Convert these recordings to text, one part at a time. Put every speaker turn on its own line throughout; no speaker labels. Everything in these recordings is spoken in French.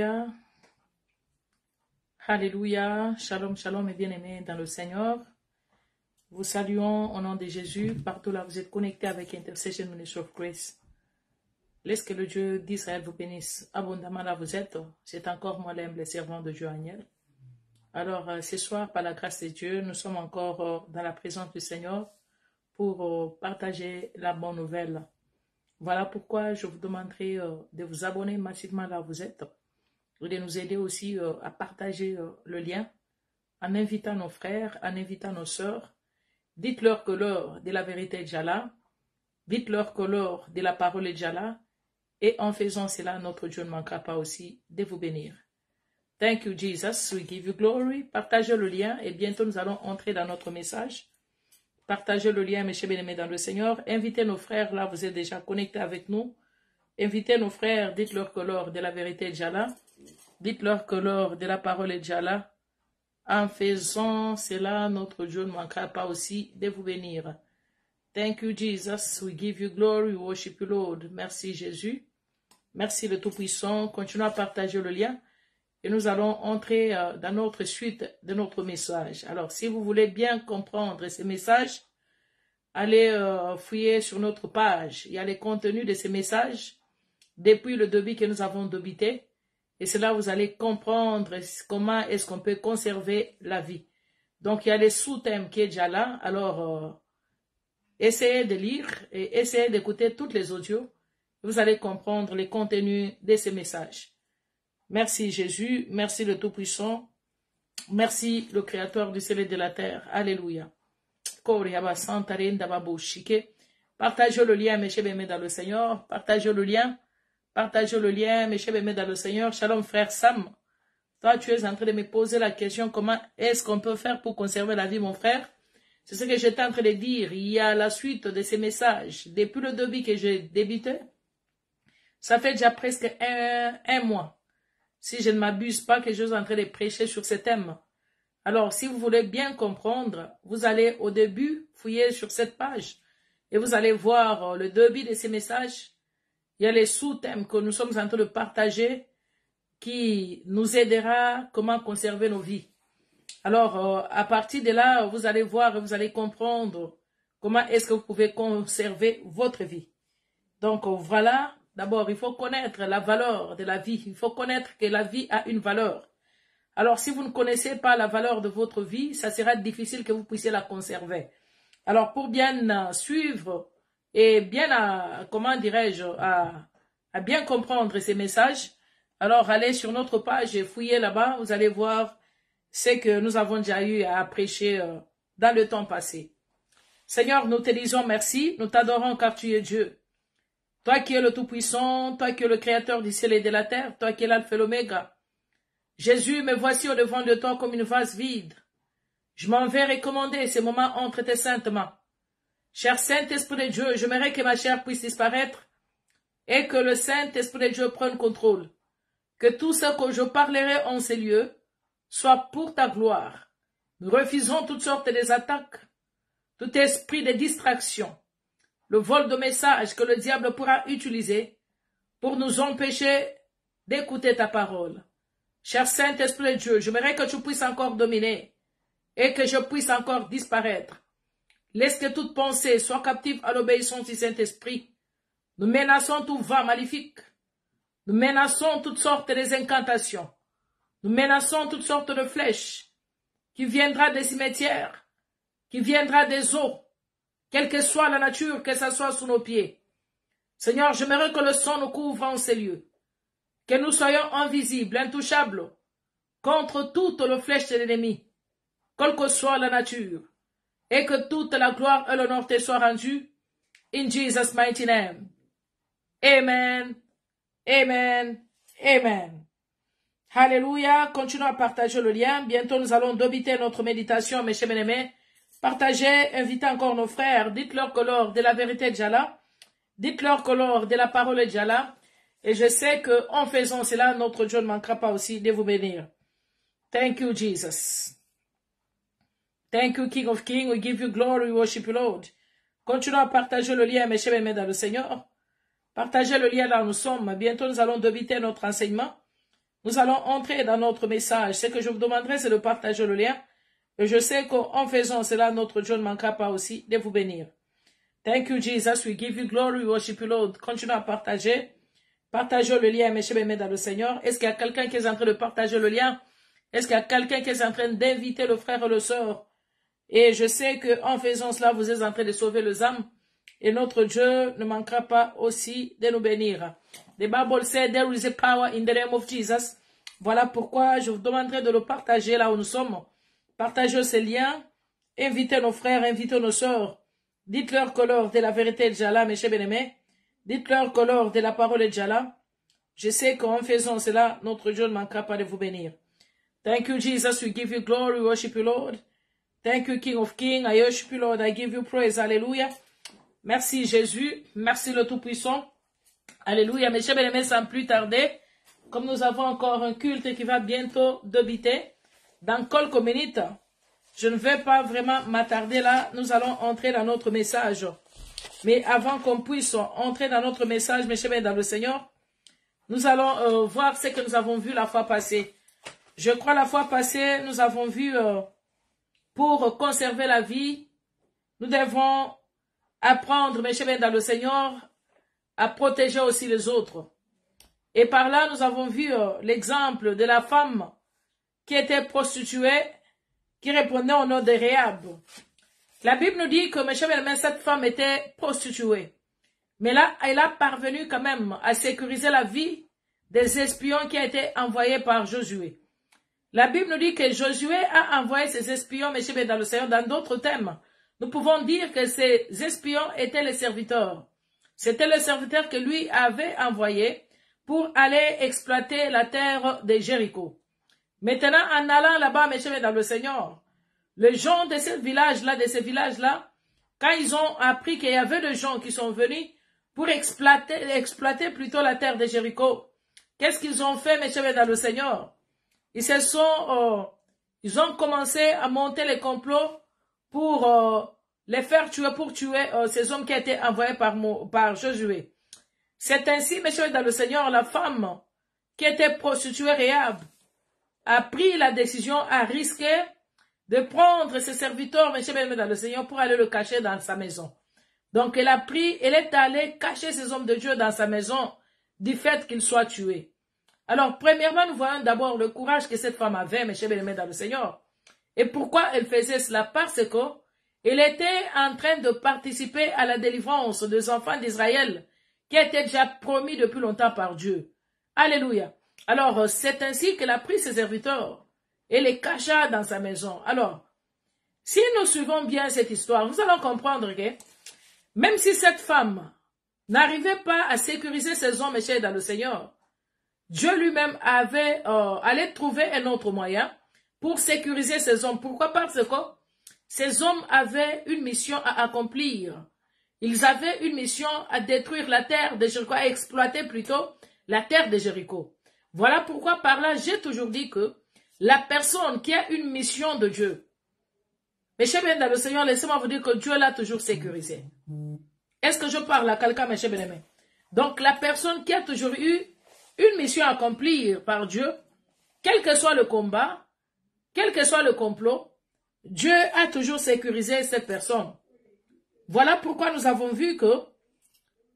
Alléluia. Alléluia. Shalom, shalom et bien-aimés dans le Seigneur. Vous saluons au nom de Jésus. Partout là, vous êtes connectés avec Intercession Ministry of Grace. Laisse que le Dieu d'Israël vous bénisse. Abondamment là vous êtes. C'est encore moi l'humble servant de Dieu Agnel. Alors, ce soir, par la grâce de Dieu, nous sommes encore dans la présence du Seigneur pour partager la bonne nouvelle. Voilà pourquoi je vous demanderai de vous abonner massivement là où vous êtes et de nous aider aussi à partager le lien en invitant nos frères, en invitant nos sœurs. Dites-leur que l'heure de la vérité est déjà là. Dites-leur que l'heure de la parole est déjà là. Et en faisant cela, notre Dieu ne manquera pas aussi de vous bénir. Thank you, Jesus. We give you glory. Partagez le lien et bientôt nous allons entrer dans notre message. Partagez le lien, mes chers bien-aimés dans le Seigneur. Invitez nos frères, là, vous êtes déjà connectés avec nous. Invitez nos frères, dites-leur que l'heure de la vérité est déjà là. Dites-leur que l'heure de la parole est déjà là. En faisant cela, notre Dieu ne manquera pas aussi de vous bénir. Thank you, Jesus. We give you glory. We worship you, Lord. Merci, Jésus. Merci, le Tout-Puissant. Continuez à partager le lien. Et nous allons entrer dans notre suite de notre message. Alors, si vous voulez bien comprendre ces messages, allez fouiller sur notre page. Il y a les contenus de ces messages depuis le début que nous avons débité. Et c'est là où vous allez comprendre comment est-ce qu'on peut conserver la vie. Donc, il y a les sous-thèmes qui est déjà là. Alors, essayez de lire et essayez d'écouter toutes les audios. Vous allez comprendre les contenus de ces messages. Merci Jésus, merci le Tout-Puissant, merci le Créateur du ciel et de la terre. Alléluia. Partagez le lien, mes chers aimés dans le Seigneur. Partagez le lien, mes chers aimés dans le Seigneur. Shalom frère Sam. Toi, tu es en train de me poser la question, comment est-ce qu'on peut faire pour conserver la vie, mon frère? C'est ce que j'étais en train de dire. Il y a la suite de ces messages. Depuis le début que j'ai débuté, ça fait déjà presque un mois. Si je ne m'abuse pas que je suis en train de prêcher sur ce thème. Alors, si vous voulez bien comprendre, vous allez au début fouiller sur cette page et vous allez voir le début de ces messages. Il y a les sous-thèmes que nous sommes en train de partager qui nous aidera comment conserver nos vies. Alors, à partir de là, vous allez voir et vous allez comprendre comment est-ce que vous pouvez conserver votre vie. Donc, voilà. D'abord, il faut connaître la valeur de la vie. Il faut connaître que la vie a une valeur. Alors, si vous ne connaissez pas la valeur de votre vie, ça sera difficile que vous puissiez la conserver. Alors, pour bien suivre et bien, comment dirais-je, à bien comprendre ces messages, alors allez sur notre page et fouillez là-bas. Vous allez voir ce que nous avons déjà eu à prêcher dans le temps passé. Seigneur, nous te disons merci. Nous t'adorons car tu es Dieu. Toi qui es le Tout-Puissant, toi qui es le Créateur du ciel et de la terre, toi qui es l'Alpha et l'Oméga. Jésus, me voici au-devant de toi comme une vase vide. Je m'en vais recommander ces moments entre tes saintes mains. Cher Saint-Esprit de Dieu, j'aimerais que ma chair puisse disparaître et que le Saint-Esprit de Dieu prenne contrôle. Que tout ce que je parlerai en ces lieux soit pour ta gloire. Nous refusons toutes sortes d'attaques, tout esprit de distraction, le vol de messages que le diable pourra utiliser pour nous empêcher d'écouter ta parole. Cher Saint-Esprit de Dieu, j'aimerais que tu puisses encore dominer et que je puisse encore disparaître. Laisse que toute pensée soit captive à l'obéissance du Saint-Esprit. Nous menaçons tout vent maléfique. Nous menaçons toutes sortes d'incantations. Nous menaçons toutes sortes de flèches qui viendra des cimetières, qui viendra des eaux, quelle que soit la nature, que ce soit sous nos pieds. Seigneur, j'aimerais que le sang nous couvre en ces lieux, que nous soyons invisibles, intouchables, contre toute la flèche de l'ennemi, quelle que soit la nature, et que toute la gloire et l'honneur te soient rendus, in Jesus' mighty name. Amen, amen, amen. Alléluia, continuons à partager le lien. Bientôt, nous allons débuter notre méditation, mes chers bien-aimés. Partagez, invitez encore nos frères. Dites-leur que l'heure de la vérité est déjà là. Dites-leur que l'heure de la parole est déjà là. Et je sais qu'en faisant cela, notre Dieu ne manquera pas aussi de vous bénir. Thank you, Jesus. Thank you, King of Kings. We give you glory, we worship you, Lord. Continuons à partager le lien, mes chers amis dans le Seigneur. Partagez le lien là où nous sommes. Bientôt, nous allons débuter notre enseignement. Nous allons entrer dans notre message. Ce que je vous demanderai, c'est de partager le lien. Et je sais qu'en faisant cela, notre Dieu ne manquera pas aussi de vous bénir. Thank you, Jesus. We give you glory, we worship you, Lord. Continuez à partager. Partagez le lien, mes chers amis dans le Seigneur. Est-ce qu'il y a quelqu'un qui est en train de partager le lien? Est-ce qu'il y a quelqu'un qui est en train d'inviter le frère et le sœur? Et je sais qu'en faisant cela, vous êtes en train de sauver les âmes. Et notre Dieu ne manquera pas aussi de nous bénir. The Bible said there is a power in the name of Jesus. Voilà pourquoi je vous demanderai de le partager là où nous sommes. Partagez ces liens. Invitez nos frères, invitez nos sœurs. Dites-leur que l'heure de la vérité est déjà là, mes chers bien-aimés. Dites-leur que l'heure de la parole est déjà là. Je sais qu'en faisant cela, notre Dieu ne manquera pas de vous bénir. Thank you, Jesus. We give you glory. We worship you, Lord. Thank you, King of Kings. I worship you, Lord. I give you praise. Alléluia. Merci, Jésus. Merci, le Tout-Puissant. Alléluia. Mes chers bien-aimés, sans plus tarder, comme nous avons encore un culte qui va bientôt débuter, dans quelques minutes, je ne vais pas vraiment m'attarder là. Nous allons entrer dans notre message. Mais avant qu'on puisse entrer dans notre message, mes chers dans le Seigneur, nous allons voir ce que nous avons vu la fois passée. Je crois la fois passée, nous avons vu pour conserver la vie, nous devons apprendre, mes chers dans le Seigneur, à protéger aussi les autres. Et par là, nous avons vu l'exemple de la femme qui était prostituée, qui répondait au nom de Réhab. La Bible nous dit que, mes chers amis, cette femme était prostituée. Mais là, elle a parvenu quand même à sécuriser la vie des espions qui ont été envoyés par Josué. La Bible nous dit que Josué a envoyé ses espions, mes chers amis, dans le Seigneur. Dans d'autres thèmes, nous pouvons dire que ces espions étaient les serviteurs. C'était les serviteurs que lui avait envoyés pour aller exploiter la terre de Jéricho. Maintenant, en allant là-bas, mes chers amis, dans le Seigneur, les gens de ces villages-là, quand ils ont appris qu'il y avait des gens qui sont venus pour exploiter plutôt la terre de Jéricho, qu'est-ce qu'ils ont fait, mes chers dans le Seigneur? Ils ont commencé à monter les complots pour les faire tuer, pour tuer ces hommes qui ont été envoyés par Josué. C'est ainsi, mes chers dans le Seigneur, la femme qui était prostituée, Réhab, a pris la décision à risquer de prendre ses serviteurs, mes chers dans le Seigneur, pour aller le cacher dans sa maison. Donc, elle est allée cacher ces hommes de Dieu dans sa maison du fait qu'ils soient tués. Alors, premièrement, nous voyons d'abord le courage que cette femme avait, mes chers dans le Seigneur. Et pourquoi elle faisait cela? Parce qu'elle était en train de participer à la délivrance des enfants d'Israël qui était déjà promis depuis longtemps par Dieu. Alléluia. Alors, c'est ainsi qu'elle a pris ses serviteurs et les cacha dans sa maison. Alors, si nous suivons bien cette histoire, nous allons comprendre que même si cette femme n'arrivait pas à sécuriser ses hommes et chers dans le Seigneur, Dieu lui-même allait trouver un autre moyen pour sécuriser ses hommes. Pourquoi? Parce que ces hommes avaient une mission à accomplir. Ils avaient une mission à détruire la terre de Jéricho, à exploiter plutôt la terre de Jéricho. Voilà pourquoi par là, j'ai toujours dit que la personne qui a une mission de Dieu, mes chers bien dans le Seigneur, laissez-moi vous dire que Dieu l'a toujours sécurisé. Est-ce que je parle à quelqu'un, mes chers bien-aimés? Donc, la personne qui a toujours eu une mission à accomplir par Dieu, quel que soit le combat, quel que soit le complot, Dieu a toujours sécurisé cette personne. Voilà pourquoi nous avons vu que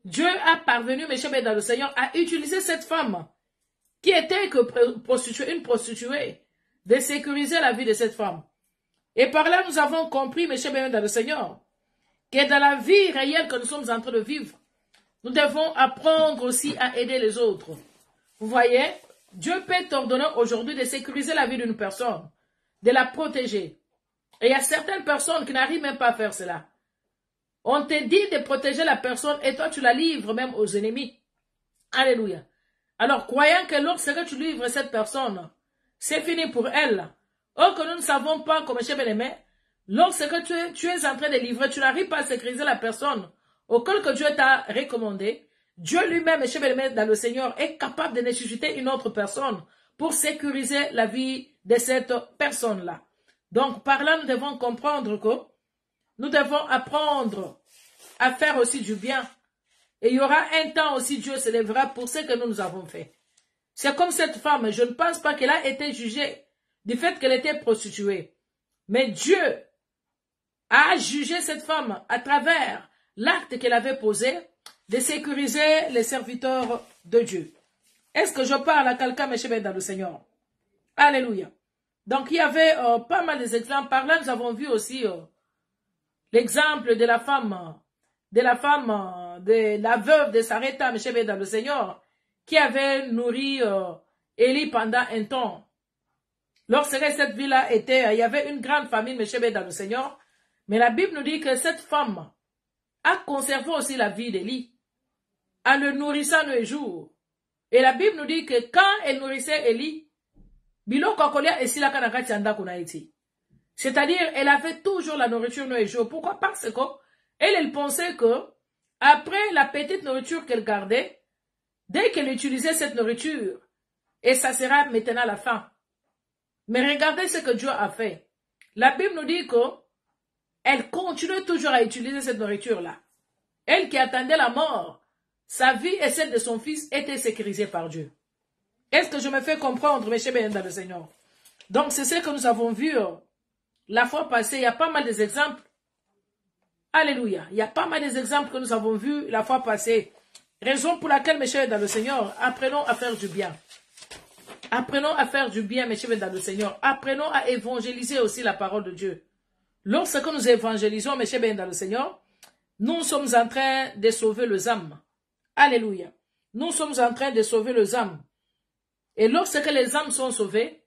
Dieu a parvenu, mes chers bien dans le Seigneur, à utiliser cette femme qui était une prostituée, de sécuriser la vie de cette femme. Et par là, nous avons compris, mes chers bien dans le Seigneur, que dans la vie réelle que nous sommes en train de vivre, nous devons apprendre aussi à aider les autres. Vous voyez, Dieu peut t'ordonner aujourd'hui de sécuriser la vie d'une personne, de la protéger. Et il y a certaines personnes qui n'arrivent même pas à faire cela. On te dit de protéger la personne et toi tu la livres même aux ennemis. Alléluia. Alors, croyant que lorsque tu livres cette personne, c'est fini pour elle. Or que nous ne savons pas, comme chers bien-aimés, lorsque tu es en train de livrer, tu n'arrives pas à sécuriser la personne auquel que Dieu t'a recommandé. Dieu lui-même, chers bien-aimés, dans le Seigneur, est capable de nécessiter une autre personne pour sécuriser la vie de cette personne-là. Donc, par là, nous devons comprendre que nous devons apprendre à faire aussi du bien. Et il y aura un temps aussi, Dieu se lèvera pour ce que nous avons fait. C'est comme cette femme, je ne pense pas qu'elle a été jugée du fait qu'elle était prostituée. Mais Dieu a jugé cette femme à travers l'acte qu'elle avait posé de sécuriser les serviteurs de Dieu. Est-ce que je parle à quelqu'un, mes chers dans le Seigneur? Alléluia. Donc, il y avait pas mal d'exemples. Par là, nous avons vu aussi l'exemple de la femme, de la veuve de Sarepta, mes chers dans le Seigneur, qui avait nourri Élie pendant un temps. Lorsque cette ville-là était, il y avait une grande famine, mes chers dans le Seigneur. Mais la Bible nous dit que cette femme a conservé aussi la vie d'Élie, en le nourrissant le jour. Et la Bible nous dit que quand elle nourrissait Élie, c'est-à-dire, elle avait toujours la nourriture le jour. Pourquoi? Parce que elle pensait que, après la petite nourriture qu'elle gardait, dès qu'elle utilisait cette nourriture, et ça sera maintenant la fin. Mais regardez ce que Dieu a fait. La Bible nous dit que elle continue toujours à utiliser cette nourriture-là. Elle qui attendait la mort, sa vie et celle de son fils étaient sécurisées par Dieu. Est-ce que je me fais comprendre, mes chers bien dans le Seigneur? Donc, c'est ce que nous avons vu la fois passée. Il y a pas mal d'exemples. Alléluia. Il y a pas mal d'exemples que nous avons vus la fois passée. Raison pour laquelle, mes chers dans le Seigneur, apprenons à faire du bien. Apprenons à faire du bien, mes chers dans le Seigneur. Apprenons à évangéliser aussi la parole de Dieu. Lorsque nous évangélisons, mes chers dans le Seigneur, nous sommes en train de sauver les âmes. Alléluia. Nous sommes en train de sauver les âmes. Et lorsque les âmes sont sauvées,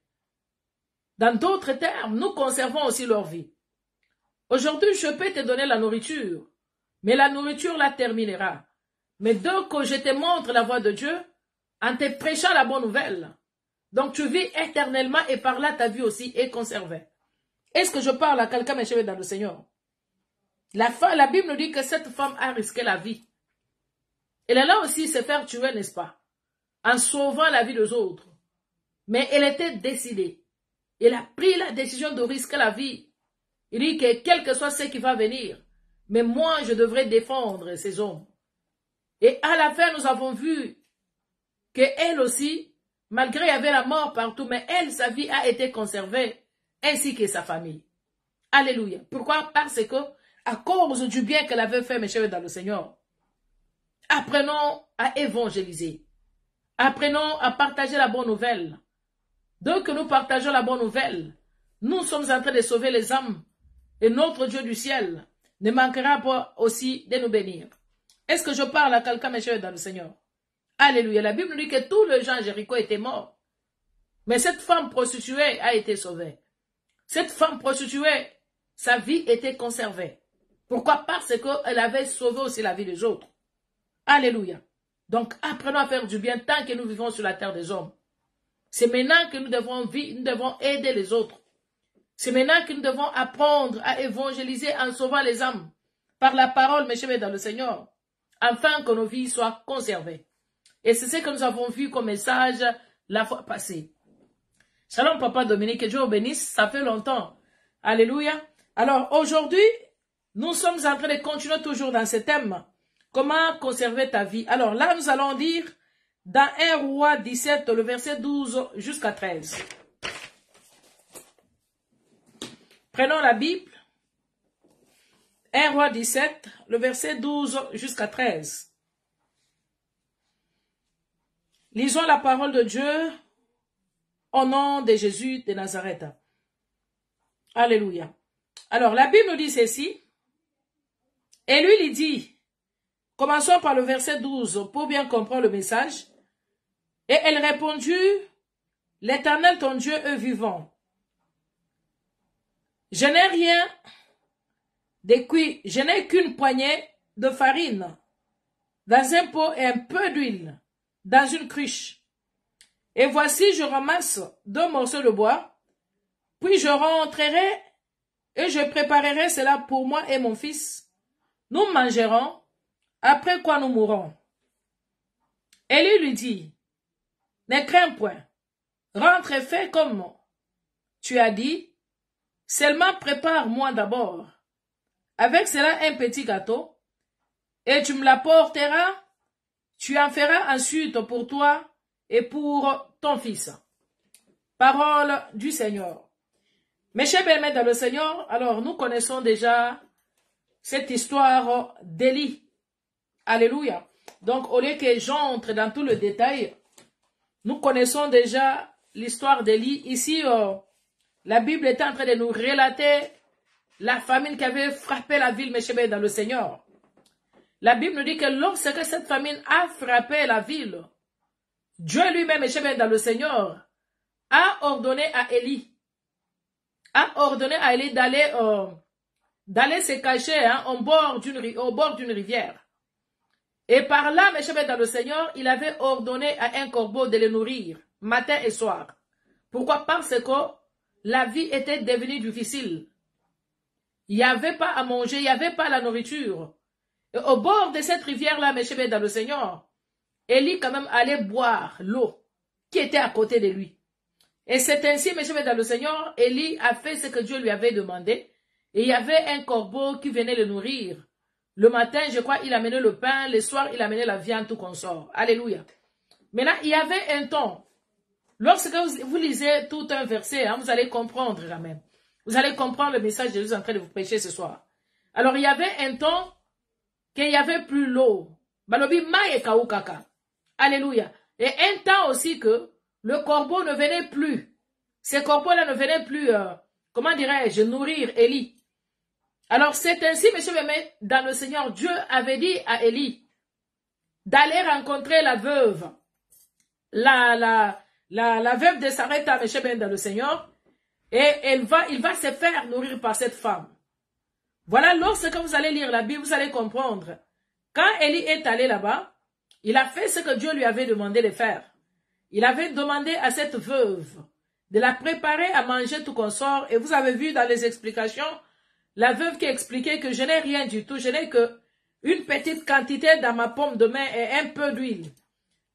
dans d'autres termes, nous conservons aussi leur vie. Aujourd'hui, je peux te donner la nourriture, mais la nourriture la terminera. Mais dès que je te montre la voie de Dieu, en te prêchant la bonne nouvelle, donc tu vis éternellement et par là ta vie aussi est conservée. Est-ce que je parle à quelqu'un, mes chers dans le Seigneur? La Bible nous dit que cette femme a risqué la vie. Elle est là aussi se faire tuer, n'est-ce pas? En sauvant la vie des autres. Mais elle était décidée. Elle a pris la décision de risquer la vie. Il dit que quel que soit ce qui va venir, mais moi je devrais défendre ces hommes. Et à la fin, nous avons vu qu'elle aussi, malgré il y avait la mort partout, mais elle, sa vie a été conservée, ainsi que sa famille. Alléluia. Pourquoi? Parce que, à cause du bien qu'elle avait fait, mes chers dans le Seigneur, apprenons à évangéliser. Apprenons à partager la bonne nouvelle. Dès que nous partageons la bonne nouvelle, nous sommes en train de sauver les âmes. Et notre Dieu du ciel ne manquera pas aussi de nous bénir. Est-ce que je parle à quelqu'un, mes chers dans le Seigneur? Alléluia. La Bible nous dit que tous les gens à Jéricho étaient morts. Mais cette femme prostituée a été sauvée. Cette femme prostituée, sa vie était conservée. Pourquoi? Parce qu'elle avait sauvé aussi la vie des autres. Alléluia. Donc, apprenons à faire du bien tant que nous vivons sur la terre des hommes. C'est maintenant que nous devons vivre, nous devons aider les autres. C'est maintenant que nous devons apprendre à évangéliser en sauvant les âmes par la parole, mes chers dans le Seigneur, afin que nos vies soient conservées. Et c'est ce que nous avons vu comme message la fois passée. Shalom, Papa Dominique, que Dieu vous bénisse, ça fait longtemps. Alléluia. Alors, aujourd'hui, nous sommes en train de continuer toujours dans ce thème. Comment conserver ta vie? Alors là, nous allons dire dans 1 Roi 17, le verset 12 jusqu'à 13. Prenons la Bible. 1 Roi 17, le verset 12 jusqu'à 13. Lisons la parole de Dieu au nom de Jésus de Nazareth. Alléluia. Alors, la Bible nous dit ceci. Et lui, il dit, commençons par le verset 12 pour bien comprendre le message. Et elle répondit, l'Éternel ton Dieu est vivant. Je n'ai rien de cuit, je n'ai qu'une poignée de farine dans un pot et un peu d'huile dans une cruche. Et voici, je ramasse 2 morceaux de bois, puis je rentrerai et je préparerai cela pour moi et mon fils. Nous mangerons, après quoi nous mourrons. Élie lui dit, ne crains point, rentre et fais comme tu as dit, seulement prépare-moi d'abord avec cela un petit gâteau, et tu me l'apporteras, tu en feras ensuite pour toi et pour ton fils. Parole du Seigneur. Mes chers bien-aimés dans le Seigneur, alors nous connaissons déjà cette histoire d'Élie. Alléluia. Donc au lieu que j'entre dans tout le détail, nous connaissons déjà l'histoire d'Élie. Ici, la Bible est en train de nous relater la famine qui avait frappé la ville, mes chers bien dans le Seigneur. La Bible nous dit que lorsque cette famine a frappé la ville, Dieu lui-même, mes chers bien dans le Seigneur, a ordonné à Élie d'aller se cacher au bord d'une rivière. Et par là, mes chers dans le Seigneur, il avait ordonné à un corbeau de le nourrir, matin et soir. Pourquoi? Parce que la vie était devenue difficile. Il n'y avait pas à manger, il n'y avait pas la nourriture. Et au bord de cette rivière-là, mes chers dans le Seigneur, Élie quand même allait boire l'eau qui était à côté de lui. Et c'est ainsi, mes chers dans le Seigneur, Élie a fait ce que Dieu lui avait demandé. Et il y avait un corbeau qui venait le nourrir. Le matin, je crois, il amenait le pain. Le soir, il amenait la viande, tout consort. Alléluia. Maintenant, il y avait un temps. Lorsque vous lisez tout un verset, vous allez comprendre quand même. Vous allez comprendre le message de Jésus en train de vous prêcher ce soir. Alors, il y avait un temps qu'il n'y avait plus l'eau. Balobi maïe kaoukaka. Alléluia. Et un temps aussi que le corbeau ne venait plus. Ces corbeaux-là ne venaient plus, comment dirais-je, nourrir Élie. Alors c'est ainsi, messieurs, mais dans le Seigneur, Dieu avait dit à Élie d'aller rencontrer la veuve. La veuve de Sarepta, messieurs, dans le Seigneur. Et il va se faire nourrir par cette femme. Voilà, lorsque vous allez lire la Bible, vous allez comprendre. Quand Élie est allé là-bas, il a fait ce que Dieu lui avait demandé de faire. Il avait demandé à cette veuve de la préparer à manger tout consort. Et vous avez vu dans les explications, la veuve qui expliquait que je n'ai rien du tout. Je n'ai que une petite quantité dans ma paume de main et un peu d'huile.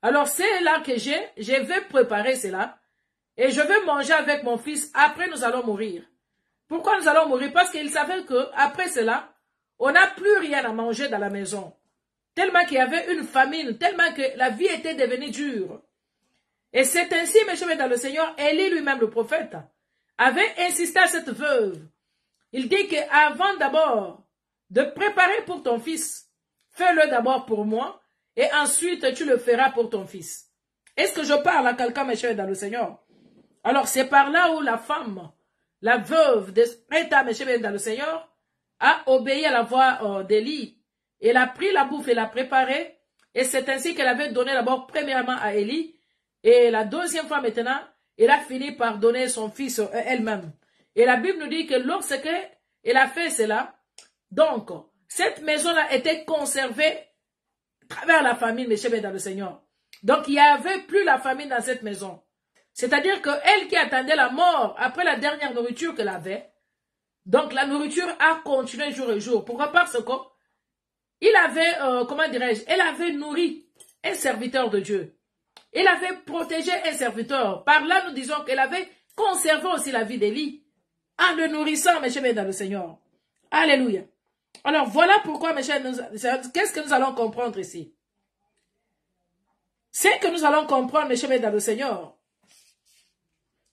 Alors c'est là que je vais préparer cela. Et je vais manger avec mon fils. Après nous allons mourir. Pourquoi nous allons mourir? Parce qu'il savait que après cela, on n'a plus rien à manger dans la maison. Tellement qu'il y avait une famine, tellement que la vie était devenue dure. Et c'est ainsi, mes chers, dans le Seigneur, Élie lui-même, le prophète, avait insisté à cette veuve. Il dit qu'avant d'abord de préparer pour ton fils, fais-le d'abord pour moi, et ensuite tu le feras pour ton fils. Est-ce que je parle à quelqu'un, mes chers, dans le Seigneur? Alors c'est par là où la femme, la veuve de Sarepta, mes chers, dans le Seigneur, a obéi à la voix d'Élie. Elle a pris la bouffe et l'a préparée, et c'est ainsi qu'elle avait donné d'abord premièrement à Élie. Et la deuxième fois maintenant, elle a fini par donner son fils elle-même. Et la Bible nous dit que lorsque elle a fait cela, donc, cette maison-là était conservée à travers la famine, mes chers, dans le Seigneur. Donc, il n'y avait plus la famine dans cette maison. C'est-à-dire qu'elle qui attendait la mort après la dernière nourriture qu'elle avait, donc la nourriture a continué jour et jour. Pourquoi? Parce que il avait, comment dirais-je, elle avait nourri un serviteur de Dieu. Elle avait protégé un serviteur. Par là, nous disons qu'elle avait conservé aussi la vie d'Élie en le nourrissant, mes chers, dans le Seigneur. Alléluia. Alors, voilà pourquoi, mes chers, qu'est-ce que nous allons comprendre ici? C'est que nous allons comprendre, mes chers, dans le Seigneur,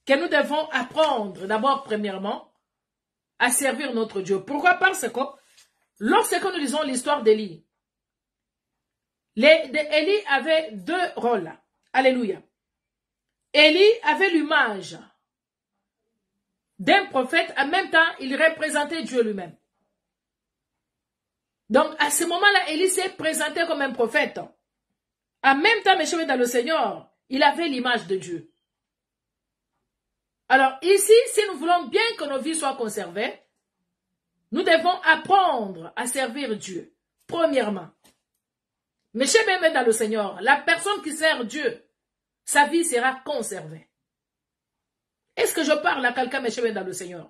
que nous devons apprendre, d'abord, premièrement, à servir notre Dieu. Pourquoi? Parce que, lorsque nous lisons l'histoire d'Élie, Élie avait deux rôles. Alléluia. Élie avait l'image d'un prophète, en même temps, il représentait Dieu lui-même. Donc, à ce moment-là, Élie s'est présenté comme un prophète. En même temps, mes chers, dans le Seigneur, il avait l'image de Dieu. Alors, ici, si nous voulons bien que nos vies soient conservées, nous devons apprendre à servir Dieu, premièrement. Mes chers, bien dans le Seigneur, la personne qui sert Dieu, sa vie sera conservée. Est-ce que je parle à quelqu'un, mes chers, dans le Seigneur?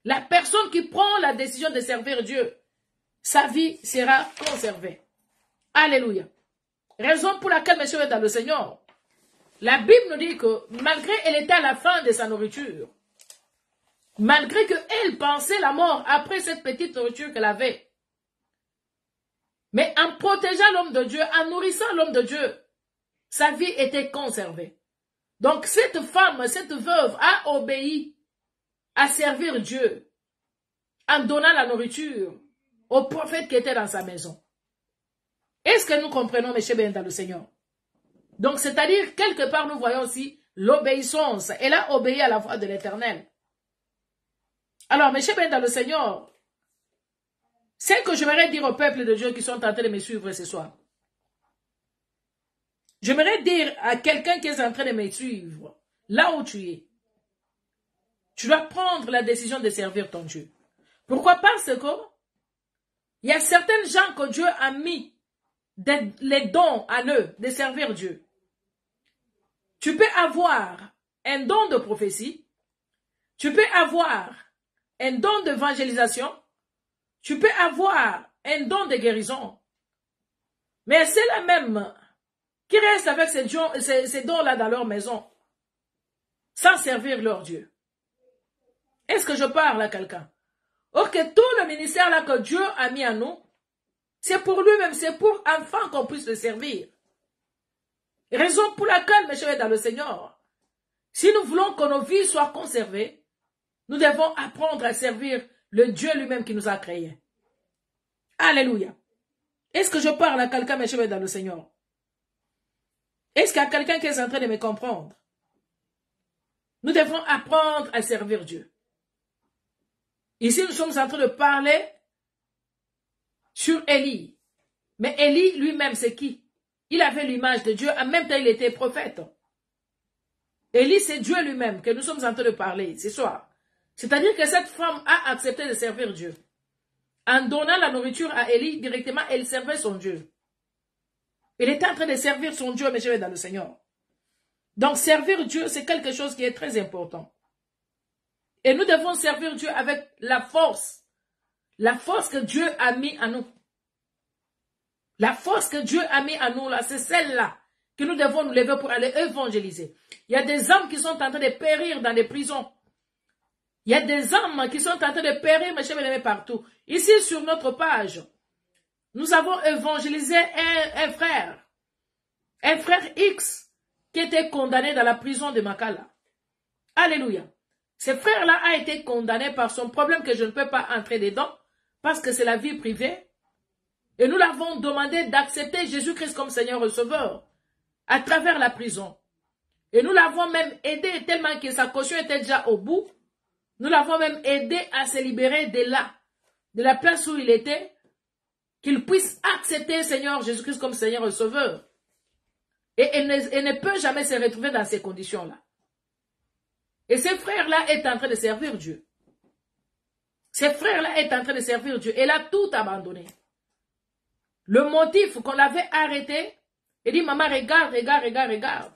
La personne qui prend la décision de servir Dieu, sa vie sera conservée. Alléluia. Raison pour laquelle, mes chers, dans le Seigneur, la Bible nous dit que malgré elle était à la fin de sa nourriture, malgré qu'elle pensait la mort après cette petite nourriture qu'elle avait, mais en protégeant l'homme de Dieu, en nourrissant l'homme de Dieu, sa vie était conservée. Donc cette femme, cette veuve a obéi à servir Dieu en donnant la nourriture au prophète qui était dans sa maison. Est-ce que nous comprenons, mes chers dans le Seigneur? Donc, c'est-à-dire, quelque part, nous voyons aussi l'obéissance. Elle a obéi à la voix de l'Éternel. Alors, mes chers dans le Seigneur, c'est ce que j'aimerais dire au peuple de Dieu qui sont en train de me suivre ce soir. J'aimerais dire à quelqu'un qui est en train de me suivre, là où tu es, tu dois prendre la décision de servir ton Dieu. Pourquoi? Parce que il y a certains gens que Dieu a mis les dons à eux de servir Dieu. Tu peux avoir un don de prophétie, tu peux avoir un don d'évangélisation, tu peux avoir un don de guérison, mais c'est la même qui reste avec ces dons-là dans leur maison, sans servir leur Dieu. Est-ce que je parle à quelqu'un? Or que tout le ministère là que Dieu a mis à nous, c'est pour lui-même, c'est pour enfin qu'on puisse le servir. Raison pour laquelle, mes chers dans le Seigneur, si nous voulons que nos vies soient conservées, nous devons apprendre à servir le Dieu lui-même qui nous a créés. Alléluia. Est-ce que je parle à quelqu'un, mes chers dans le Seigneur? Est-ce qu'il y a quelqu'un qui est en train de me comprendre? Nous devons apprendre à servir Dieu. Ici, nous sommes en train de parler sur Élie. Mais Élie lui-même, c'est qui? Il avait l'image de Dieu, en même temps il était prophète. Élie, c'est Dieu lui-même que nous sommes en train de parler ce soir. C'est-à-dire que cette femme a accepté de servir Dieu. En donnant la nourriture à Élie, directement, elle servait son Dieu. Elle était en train de servir son Dieu, mes chers dans le Seigneur. Donc, servir Dieu, c'est quelque chose qui est très important. Et nous devons servir Dieu avec la force que Dieu a mis en nous. La force que Dieu a mis en nous, là, c'est celle-là que nous devons nous lever pour aller évangéliser. Il y a des hommes qui sont en train de périr dans les prisons. Il y a des hommes qui sont en train de périr, mes chers bien-aimés, partout. Ici, sur notre page, nous avons évangélisé un frère X, qui était condamné dans la prison de Makala. Alléluia. Ce frère-là a été condamné par son problème que je ne peux pas entrer dedans, parce que c'est la vie privée. Et nous l'avons demandé d'accepter Jésus-Christ comme Seigneur et Sauveur à travers la prison. Et nous l'avons même aidé tellement que sa caution était déjà au bout. Nous l'avons même aidé à se libérer de là, de la place où il était, qu'il puisse accepter Seigneur Jésus-Christ comme Seigneur et Sauveur. Et elle ne peut jamais se retrouver dans ces conditions-là. Et ce frère-là est en train de servir Dieu. Ce frère-là est en train de servir Dieu. Elle a tout abandonné. Le motif qu'on l'avait arrêté, il dit, maman, regarde.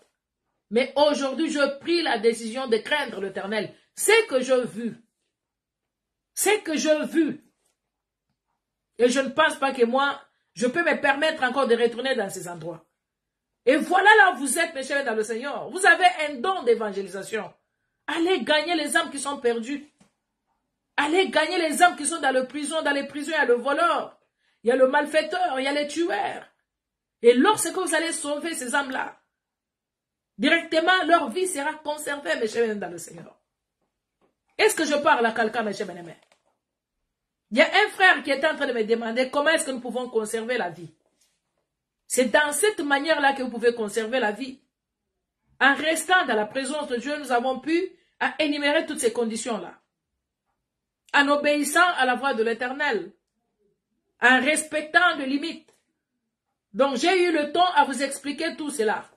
Mais aujourd'hui, je pris la décision de craindre l'Éternel. C'est que j'ai vu. C'est que j'ai vu. Et je ne pense pas que moi, je peux me permettre encore de retourner dans ces endroits. Et voilà là où vous êtes, mes chers dans le Seigneur. Vous avez un don d'évangélisation. Allez gagner les âmes qui sont perdues. Allez gagner les âmes qui sont dans les prisons. Dans les prisons, il y a le voleur, il y a le malfaiteur, il y a les tueurs. Et lorsque vous allez sauver ces âmes-là, directement, leur vie sera conservée, mes chers dans le Seigneur. Est-ce que je parle à quelqu'un, mes chers bien-aimés? Il y a un frère qui est en train de me demander comment est-ce que nous pouvons conserver la vie. C'est dans cette manière-là que vous pouvez conserver la vie. En restant dans la présence de Dieu, nous avons pu énumérer toutes ces conditions-là. En obéissant à la voix de l'Éternel. En respectant les limites. Donc j'ai eu le temps à vous expliquer tout cela.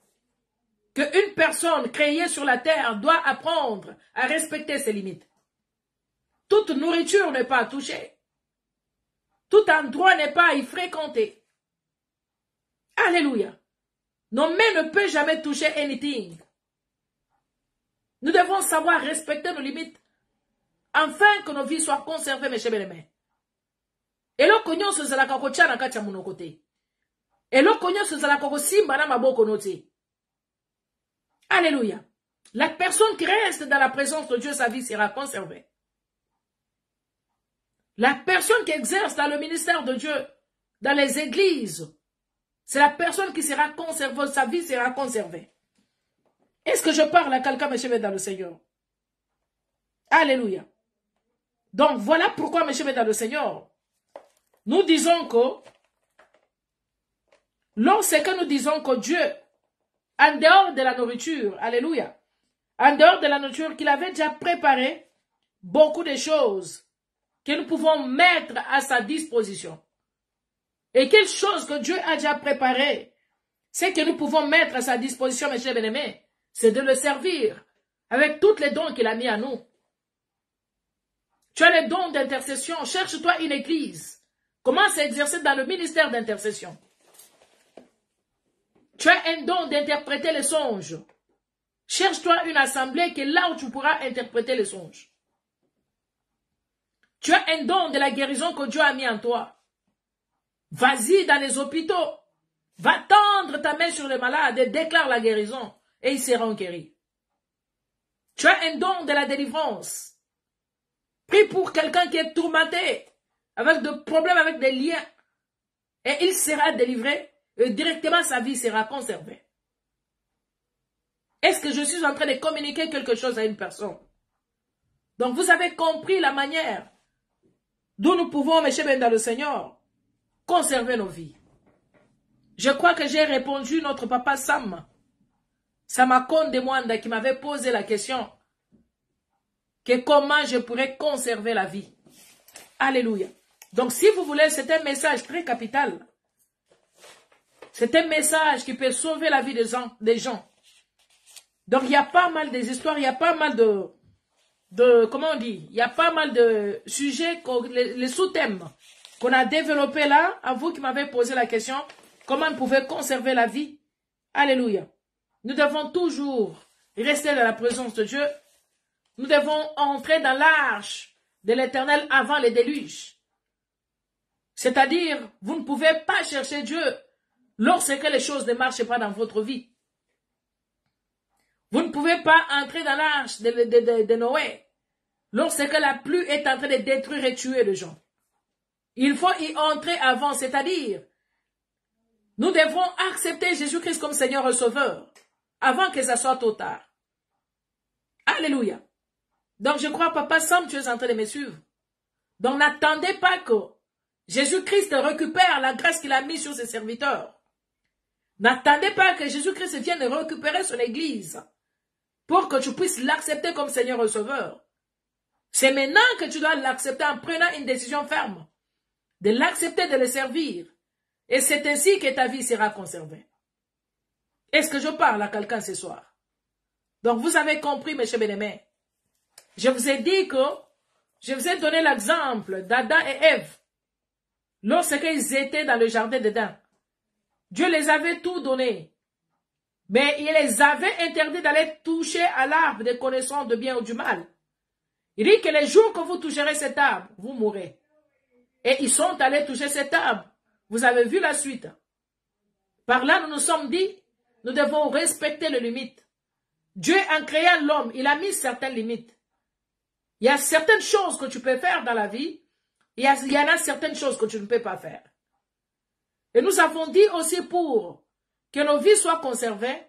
Qu'une personne créée sur la terre doit apprendre à respecter ses limites. Toute nourriture n'est pas à toucher. Tout endroit n'est pas à y fréquenter. Alléluia. Nos mains ne peuvent jamais toucher anything. Nous devons savoir respecter nos limites afin que nos vies soient conservées, mes chers bien-aimés. Et le cognon se zala kako tia na kati ya monoko te. Et le cognon se zala kako simba na maboko no te. Alléluia. La personne qui reste dans la présence de Dieu, sa vie sera conservée. La personne qui exerce dans le ministère de Dieu, dans les églises, c'est la personne qui sera conservée, sa vie sera conservée. Est-ce que je parle à quelqu'un, mes chers dans le Seigneur? Alléluia. Donc, voilà pourquoi, mes chers dans le Seigneur, nous disons que, lorsque nous disons que Dieu, en dehors de la nourriture, alléluia, en dehors de la nourriture, qu'il avait déjà préparé beaucoup de choses que nous pouvons mettre à sa disposition. Et quelle chose que Dieu a déjà préparée, c'est que nous pouvons mettre à sa disposition, mes chers bien-aimés, c'est de le servir avec tous les dons qu'il a mis à nous. Tu as les dons d'intercession, cherche-toi une église. Commence à exercer dans le ministère d'intercession. Tu as un don d'interpréter les songes. Cherche-toi une assemblée qui est là où tu pourras interpréter les songes. Tu as un don de la guérison que Dieu a mis en toi. Vas-y dans les hôpitaux. Va tendre ta main sur les malades et déclare la guérison et ils seront guéris. Tu as un don de la délivrance. Prie pour quelqu'un qui est tourmenté, avec des problèmes, avec des liens. Et il sera délivré et directement sa vie sera conservée. Est-ce que je suis en train de communiquer quelque chose à une personne? Donc vous avez compris la manière d'où nous pouvons, mes chers dans le Seigneur, conserver nos vies. Je crois que j'ai répondu notre papa Sam Samakon de Mwanda qui m'avait posé la question que comment je pourrais conserver la vie. Alléluia. Donc si vous voulez, c'est un message très capital. C'est un message qui peut sauver la vie des gens. Donc il y a pas mal des histoires, il y a pas mal comment on dit, il y a pas mal de sujets, les sous-thèmes qu'on a développés là, à vous qui m'avez posé la question, comment on pouvait conserver la vie. Alléluia. Nous devons toujours rester dans la présence de Dieu. Nous devons entrer dans l'arche de l'Éternel avant les déluges. C'est-à-dire, vous ne pouvez pas chercher Dieu lorsque les choses ne marchent pas dans votre vie. Vous ne pouvez pas entrer dans l'arche de Noé lorsque la pluie est en train de détruire et tuer les gens. Il faut y entrer avant, c'est-à-dire, nous devons accepter Jésus-Christ comme Seigneur et Sauveur avant que ça soit trop tard. Alléluia. Donc je crois, Papa Sam, tu es en train de me suivre. Donc n'attendez pas que Jésus-Christ récupère la grâce qu'il a mise sur ses serviteurs. N'attendez pas que Jésus-Christ vienne récupérer son église pour que tu puisses l'accepter comme Seigneur et Sauveur. C'est maintenant que tu dois l'accepter en prenant une décision ferme de l'accepter, de le servir. Et c'est ainsi que ta vie sera conservée. Est-ce que je parle à quelqu'un ce soir? Donc vous avez compris, mes chers bien-aimés. Je vous ai dit que je vous ai donné l'exemple d'Adam et Ève. Lorsqu'ils étaient dans le jardin d'Éden, Dieu les avait tout donné. Mais il les avait interdit d'aller toucher à l'arbre de connaissance de bien ou du mal. Il dit que les jours que vous toucherez cet arbre, vous mourrez. Et ils sont allés toucher cet arbre. Vous avez vu la suite. Par là, nous nous sommes dit, nous devons respecter les limites. Dieu, en créant l'homme, il a mis certaines limites. Il y a certaines choses que tu peux faire dans la vie. Il y en a certaines choses que tu ne peux pas faire. Et nous avons dit aussi pour que nos vies soient conservées,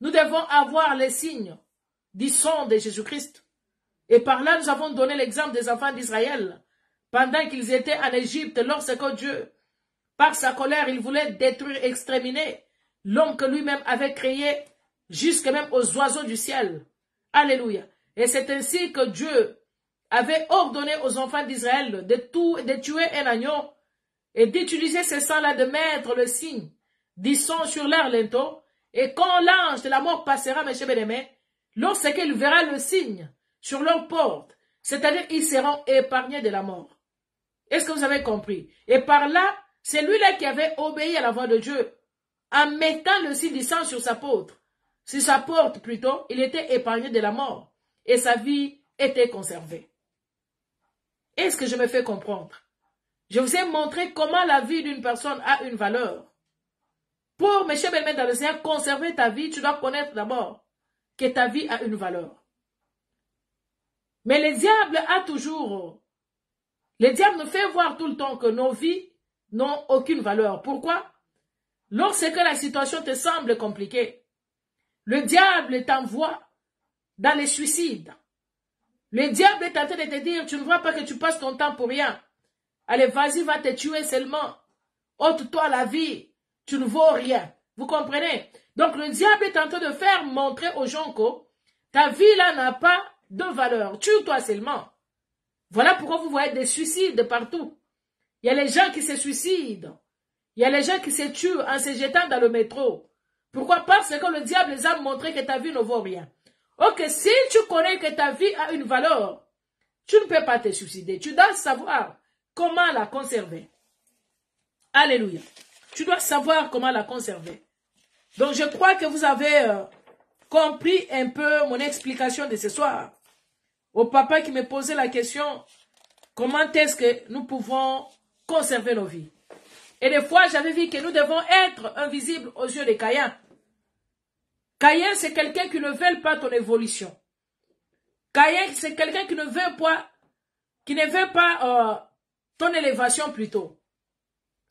nous devons avoir les signes du sang de Jésus-Christ. Et par là, nous avons donné l'exemple des enfants d'Israël. Pendant qu'ils étaient en Égypte, lorsque Dieu, par sa colère, il voulait détruire, exterminer l'homme que lui-même avait créé, jusque même aux oiseaux du ciel. Alléluia. Et c'est ainsi que Dieu avait ordonné aux enfants d'Israël de tuer un agneau et d'utiliser ce sang-là, de mettre le signe du sang sur leur linteau. Et quand l'ange de la mort passera, mes chers bien-aimés, lorsqu'il verra le signe sur leur porte, c'est-à-dire ils seront épargnés de la mort. Est-ce que vous avez compris? Et par là, c'est lui-là qui avait obéi à la voix de Dieu en mettant le signe du sang sur sa porte. Sur sa porte plutôt, il était épargné de la mort et sa vie était conservée. Est-ce que je me fais comprendre? Je vous ai montré comment la vie d'une personne a une valeur. Pour, mes chers bien-aimés dans le Seigneur, conserver ta vie, tu dois connaître d'abord que ta vie a une valeur. Mais le diable nous fait voir tout le temps que nos vies n'ont aucune valeur. Pourquoi? lorsque la situation te semble compliquée, le diable t'envoie dans les suicides. Le diable est en train de te dire, tu ne vois pas que tu passes ton temps pour rien. Allez, vas-y, va te tuer seulement. Ôte-toi la vie. Tu ne vaux rien. Vous comprenez? Donc, le diable est en train de faire montrer aux gens que ta vie là n'a pas de valeur. Tue-toi seulement. Voilà pourquoi vous voyez des suicides partout. Il y a les gens qui se suicident. Il y a les gens qui se tuent en se jetant dans le métro. Pourquoi? Parce que le diable les a montré que ta vie ne vaut rien. Ok, si tu connais que ta vie a une valeur, tu ne peux pas te suicider. Tu dois savoir comment la conserver. Alléluia. Tu dois savoir comment la conserver. Donc, je crois que vous avez compris un peu mon explication de ce soir. Au papa qui me posait la question, comment est-ce que nous pouvons conserver nos vies? Et des fois, j'avais vu que nous devons être invisibles aux yeux de Caïn. Caïn, c'est quelqu'un qui ne veut pas ton évolution. Caïn, c'est quelqu'un qui ne veut pas ton élévation plutôt.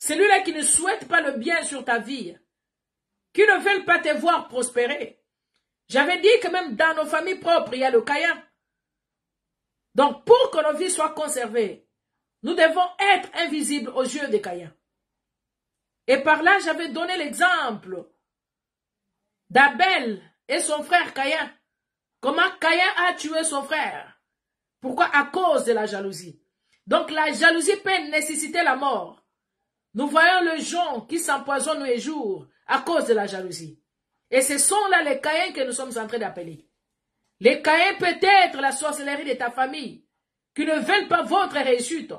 Celui-là qui ne souhaite pas le bien sur ta vie, qui ne veut pas te voir prospérer. J'avais dit que même dans nos familles propres, il y a le Caïn. Donc, pour que nos vies soient conservées, nous devons être invisibles aux yeux de Caïn. Et par là, j'avais donné l'exemple d'Abel et son frère Caïn. Comment Caïn a tué son frère? Pourquoi? À cause de la jalousie. Donc, la jalousie peut nécessiter la mort. Nous voyons le jonc qui s'empoisonne tous les jours à cause de la jalousie. Et ce sont là les Caïns que nous sommes en train d'appeler. Les Caïns peut-être la sorcellerie de ta famille, qui ne veulent pas votre réussite,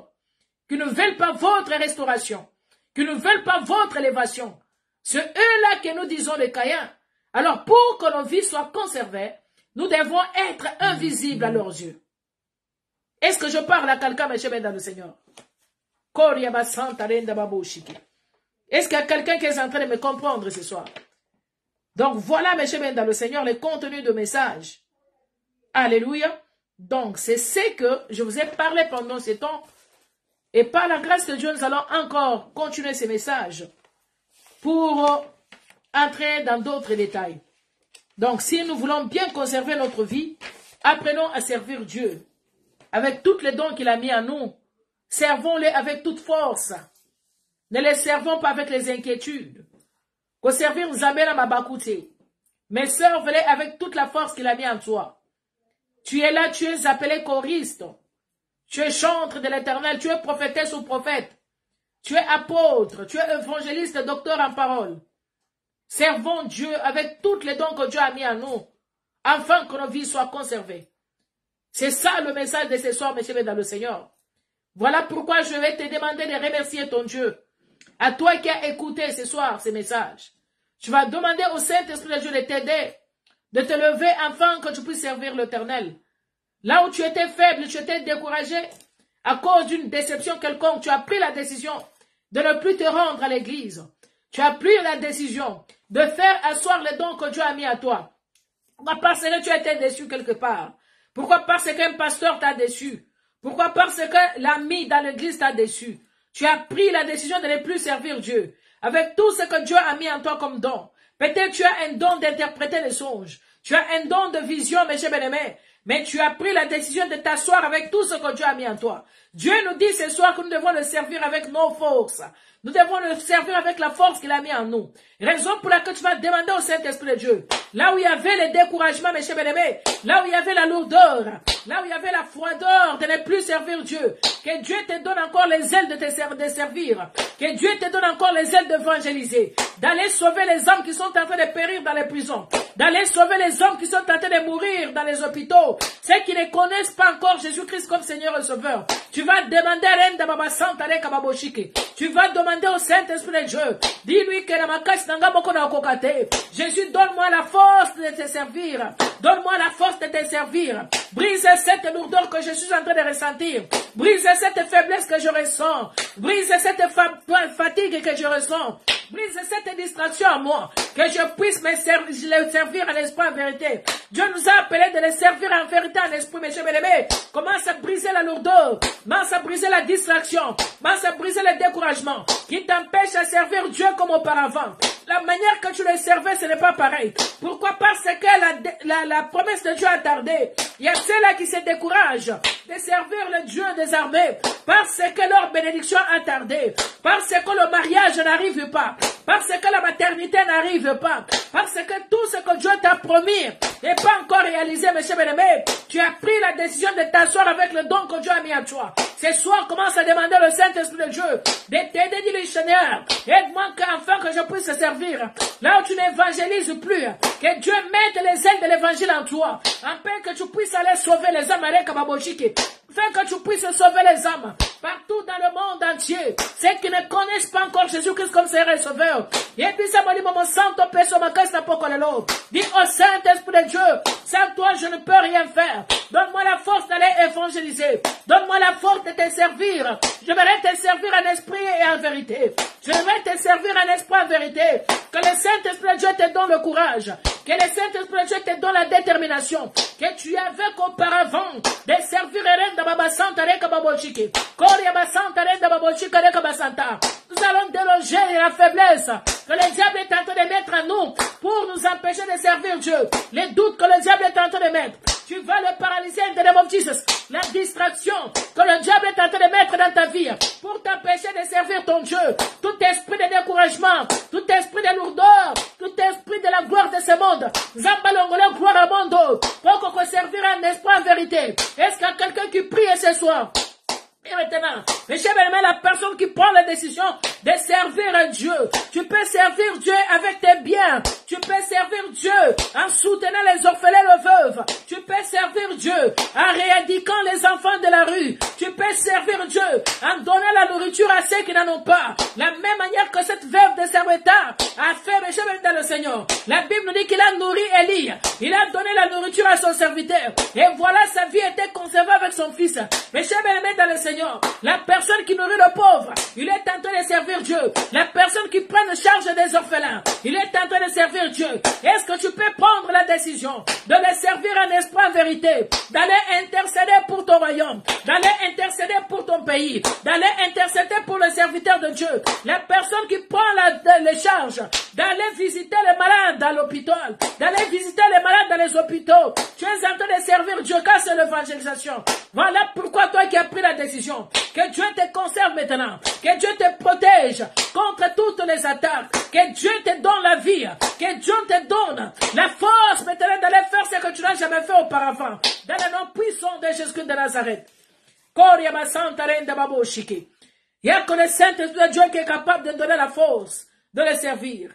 qui ne veulent pas votre restauration, qui ne veulent pas votre élévation. C'est eux-là que nous disons les Caïns. Alors pour que nos vies soient conservées, nous devons être invisibles à leurs yeux. Est-ce que je parle à quelqu'un, mes chers dans le Seigneur? Est-ce qu'il y a quelqu'un qui est en train de me comprendre ce soir? Donc voilà, mes chers dans le Seigneur, le contenu de message. Alléluia. Donc c'est ce que je vous ai parlé pendant ce temps. Et par la grâce de Dieu, nous allons encore continuer ces messages pour entrer dans d'autres détails. Donc si nous voulons bien conserver notre vie, apprenons à servir Dieu avec tous les dons qu'il a mis en nous. Servons-les avec toute force. Ne les servons pas avec les inquiétudes. Conservez Nzambela Mabakouté. Mais servez-les avec toute la force qu'il a mis en toi. Tu es là, tu es appelé choriste. Tu es chantre de l'Éternel, tu es prophétesse ou prophète. Tu es apôtre, tu es évangéliste, docteur en parole. Servons Dieu avec tous les dons que Dieu a mis en nous, afin que nos vies soient conservées. C'est ça le message de ce soir, mes chers dans le Seigneur. Voilà pourquoi je vais te demander de remercier ton Dieu. À toi qui as écouté ce soir ces messages. Tu vas demander au Saint-Esprit de Dieu de t'aider, de te lever afin que tu puisses servir l'Éternel. Là où tu étais faible, tu étais découragé, à cause d'une déception quelconque, tu as pris la décision de ne plus te rendre à l'église. Tu as pris la décision de faire asseoir les dons que Dieu a mis à toi. Pourquoi? Parce que tu as été déçu quelque part. Pourquoi? Parce qu'un pasteur t'a déçu. Pourquoi? Parce que l'ami dans l'église t'a déçu. Tu as pris la décision de ne plus servir Dieu. Avec tout ce que Dieu a mis en toi comme don. Peut-être tu as un don d'interpréter les songes. Tu as un don de vision, mes chers bien-aimés. Mais tu as pris la décision de t'asseoir avec tout ce que Dieu a mis en toi. Dieu nous dit ce soir que nous devons le servir avec nos forces. Nous devons le servir avec la force qu'il a mis en nous. Raison pour laquelle tu vas demander au Saint-Esprit de Dieu. Là où il y avait le découragement, mes chers bien-aimés, là où il y avait la lourdeur, là où il y avait la froideur de ne plus servir Dieu, que Dieu te donne encore les ailes de servir, que Dieu te donne encore les ailes d'évangéliser, d'aller sauver les hommes qui sont en train de périr dans les prisons, d'aller sauver les hommes qui sont en train de mourir dans les hôpitaux, ceux qui ne connaissent pas encore Jésus-Christ comme Seigneur et Sauveur. Tu vas demander à Renda Baba Santale Kababoshike. Tu vas demander au Saint-Esprit de Dieu. Dis-lui que Jésus, donne-moi la force de te servir. Donne-moi la force de te servir. Brise cette lourdeur que je suis en train de ressentir. Brise cette faiblesse que je ressens. Brise cette fatigue que je ressens. Brise cette distraction à moi. Que je puisse le servir en esprit en vérité. Dieu nous a appelés de le servir en vérité en esprit, mes chers bien-aimés. Commence à briser la lourdeur. Commence à briser la distraction. Commence à briser le découragement qui t'empêche à servir Dieu comme auparavant. la manière que tu les servais, ce n'est pas pareil. Pourquoi? Parce que la promesse de Dieu a tardé. Il y a ceux-là qui se découragent de servir le Dieu des armées parce que leur bénédiction a tardé, parce que le mariage n'arrive pas, parce que la maternité n'arrive pas, parce que tout ce que Dieu t'a promis n'est pas encore réalisé, monsieur bien-aimé. Tu as pris la décision de t'asseoir avec le don que Dieu a mis à toi. Ce soir, commence à demander au Saint-Esprit de Dieu de t'aider, dis le Seigneur, aide-moi afin que je puisse te servir. Là où tu n'évangélises plus, que Dieu mette les ailes de l'évangile en toi, afin que tu puisses aller sauver les âmes avec Kababochiki, afin que tu puisses sauver les âmes partout dans le monde entier. Ceux qui ne connaissent pas encore Jésus-Christ comme Seigneur et Sauveur. Et puis ça m'a dit, mon santo peso ma casta poco lelo. Dis au Saint-Esprit de Dieu, sans toi je ne peux rien faire. Donne-moi la force d'aller évangéliser. Donne-moi la force de te servir. Je vais te servir en esprit et en vérité. Je vais te servir en esprit et en vérité. Que le Saint-Esprit de Dieu te donne le courage. Que le Saint-Esprit de Dieu te donne la détermination. Que tu avais qu'auparavant de servir Renda Baba Santa Reka Babochiki. Koria Basanta Renda Babochika Reka Basanta. Nous allons déloger la faiblesse que le diable est en train de mettre en nous pour nous empêcher de servir Dieu. Les doutes que le diable est en train de mettre. Tu vas le paralyser in the name of Jesus. La distraction que le diable est en train de mettre dans ta vie pour t'empêcher de servir ton Dieu. Tout esprit de découragement, tout esprit de lourdeur, tout esprit de la gloire de ce monde. Zambalongolo gloire à monde. Pour qu'on servir en esprit en vérité. Est-ce qu'il y a quelqu'un qui prie ce soir? Et maintenant, la personne qui prend la décision de servir Dieu, tu peux servir Dieu avec tes biens, tu peux servir Dieu en soutenant les orphelins et les veuves, tu peux servir Dieu en rééduquant les enfants de la rue, tu peux servir Dieu en donnant la nourriture à ceux qui n'en ont pas, la même manière que cette veuve de Sarepta a fait, dans le Seigneur. La Bible nous dit qu'il a nourri Élie, il a donné la nourriture à son serviteur, et voilà sa vie était conservée avec son fils. Mes chers bien-aimés dans le Seigneur, la personne qui nourrit le pauvre, il est en train de servir Dieu. La personne qui prend charge des orphelins, il est en train de servir Dieu. Est-ce que tu peux prendre la décision de les servir en esprit, en vérité, d'aller intercéder pour ton royaume, d'aller intercéder pour ton pays, d'aller intercéder pour le serviteur de Dieu. La personne qui prend les charges, d'aller visiter les malades à l'hôpital, d'aller visiter les malades dans les hôpitaux. Tu es en train de servir Dieu car c'est l'évangélisation. Voilà pourquoi toi qui as pris la décision, que Dieu te conserve maintenant, que Dieu te protège contre toutes les attaques, que Dieu te donne la vie, que Dieu te donne la force maintenant d'aller faire ce que tu n'as jamais fait auparavant, dans le nom puissant de Jésus-Christ de Nazareth. Il y a que le Saint-Esprit de Dieu qui est capable de donner la force de le servir.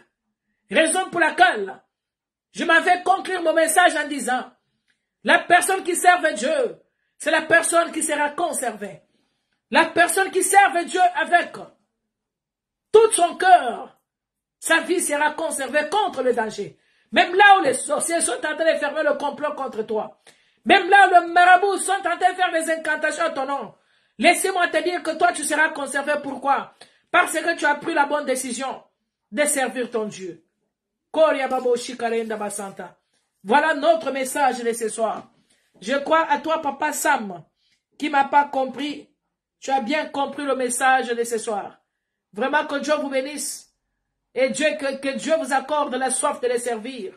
Raison pour laquelle je m'avais conclure mon message en disant, la personne qui serve Dieu, c'est la personne qui sera conservée. La personne qui serve Dieu avec tout son cœur, sa vie sera conservée contre le danger. Même là où les sorciers sont en train de fermer le complot contre toi. Même là où les marabouts sont en train de faire des incantations à ton nom. Laissez-moi te dire que toi tu seras conservé. Pourquoi? Parce que tu as pris la bonne décision de servir ton Dieu. Voilà notre message de ce soir. Je crois à toi, Papa Sam, qui m'a pas compris. Tu as bien compris le message de ce soir. Vraiment que Dieu vous bénisse. Et que Dieu vous accorde la soif de les servir.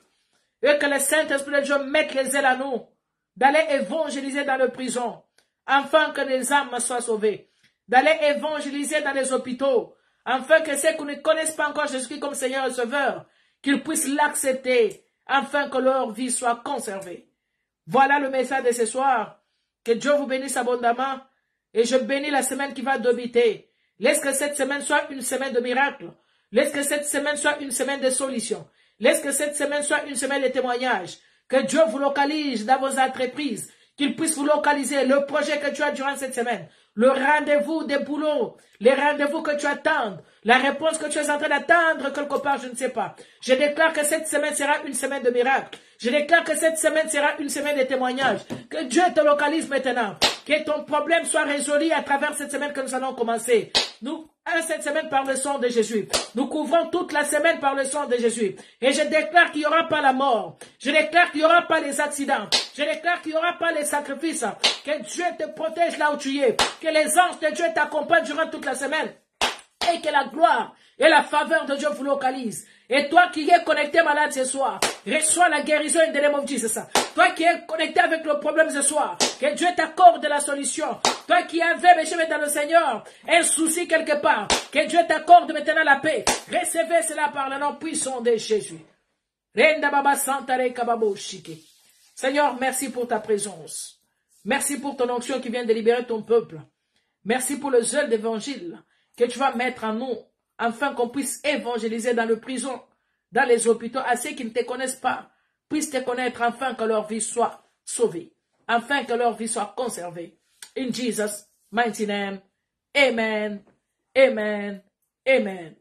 Et que le Saint-Esprit de Dieu mette les ailes à nous. D'aller évangéliser dans les prisons. Afin que les âmes soient sauvées. D'aller évangéliser dans les hôpitaux. Afin que ceux qui ne connaissent pas encore Jésus-Christ comme Seigneur et Sauveur, qu'ils puissent l'accepter. Afin que leur vie soit conservée. Voilà le message de ce soir. Que Dieu vous bénisse abondamment. Et je bénis la semaine qui va débuter. Laisse que cette semaine soit une semaine de miracles. Laisse que cette semaine soit une semaine de solutions. Laisse que cette semaine soit une semaine de témoignages. Que Dieu vous localise dans vos entreprises. Qu'il puisse vous localiser le projet que tu as durant cette semaine. Le rendez-vous des boulots. Les rendez-vous que tu attends. La réponse que tu es en train d'attendre quelque part, je ne sais pas. Je déclare que cette semaine sera une semaine de miracles. Je déclare que cette semaine sera une semaine de témoignages. Que Dieu te localise maintenant. Que ton problème soit résolu à travers cette semaine que nous allons commencer. Nous, cette semaine par le sang de Jésus. Nous couvrons toute la semaine par le sang de Jésus. Et je déclare qu'il n'y aura pas la mort. Je déclare qu'il n'y aura pas les accidents. Je déclare qu'il n'y aura pas les sacrifices. Que Dieu te protège là où tu es. Que les anges de Dieu t'accompagnent durant toute la semaine. et que la gloire et la faveur de Dieu vous localisent. Et toi qui es connecté malade ce soir, reçois la guérison in the name of Jesus. Toi qui es connecté avec le problème ce soir, que Dieu t'accorde la solution. Toi qui avais, mes chers, dans le Seigneur, un souci quelque part, que Dieu t'accorde maintenant la paix. Recevez cela par le nom puissant de Jésus. Seigneur, merci pour ta présence. Merci pour ton onction qui vient de libérer ton peuple. Merci pour le zèle d'évangile que tu vas mettre en nous, afin qu'on puisse évangéliser dans les prisons, dans les hôpitaux, à ceux qui ne te connaissent pas, puissent te connaître, afin que leur vie soit sauvée, afin que leur vie soit conservée. In Jesus' mighty name, amen, amen, amen.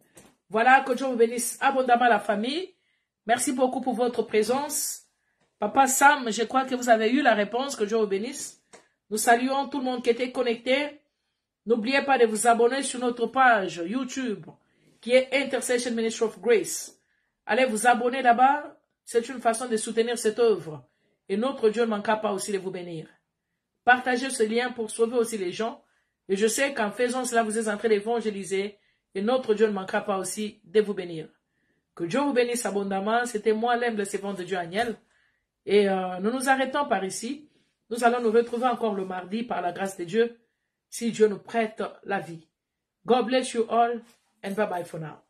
Voilà, que Dieu vous bénisse abondamment la famille. Merci beaucoup pour votre présence. Papa Sam, je crois que vous avez eu la réponse, que Dieu vous bénisse. Nous saluons tout le monde qui était connecté. N'oubliez pas de vous abonner sur notre page YouTube, qui est Intercession Ministry of Grace. Allez vous abonner là-bas. C'est une façon de soutenir cette œuvre. Et notre Dieu ne manquera pas aussi de vous bénir. Partagez ce lien pour sauver aussi les gens. Et je sais qu'en faisant cela, vous êtes en train d'évangéliser. Et notre Dieu ne manquera pas aussi de vous bénir. Que Dieu vous bénisse abondamment. C'était moi, l'humble servant de Dieu, Agnel. Et nous nous arrêtons par ici. Nous allons nous retrouver encore le mardi par la grâce de Dieu, si Dieu nous prête la vie. God bless you all and bye bye for now.